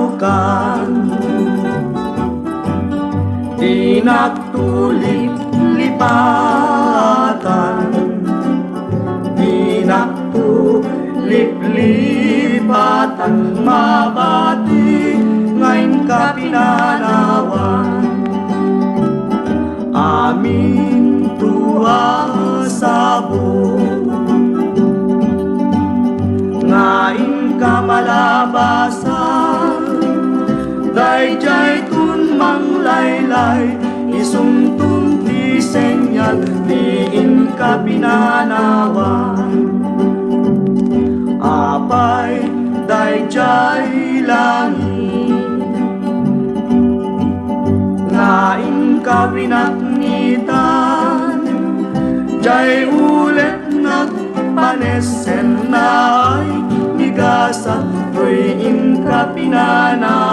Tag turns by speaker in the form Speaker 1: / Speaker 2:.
Speaker 1: naukan, di nagtulit lipatan, di nagtulip-lipatan, mabati ngayon ka pinanawan. Aming tuwa sa buong ngayon ka malabasan, dayjay tun manglaylay, isungtong ti senyal, diin ka pinanawan. Apay dayjay langit, ngayon ka pinaknitan, jay ulit nagpanesen na ay migasa, tuwing ka pinanawan.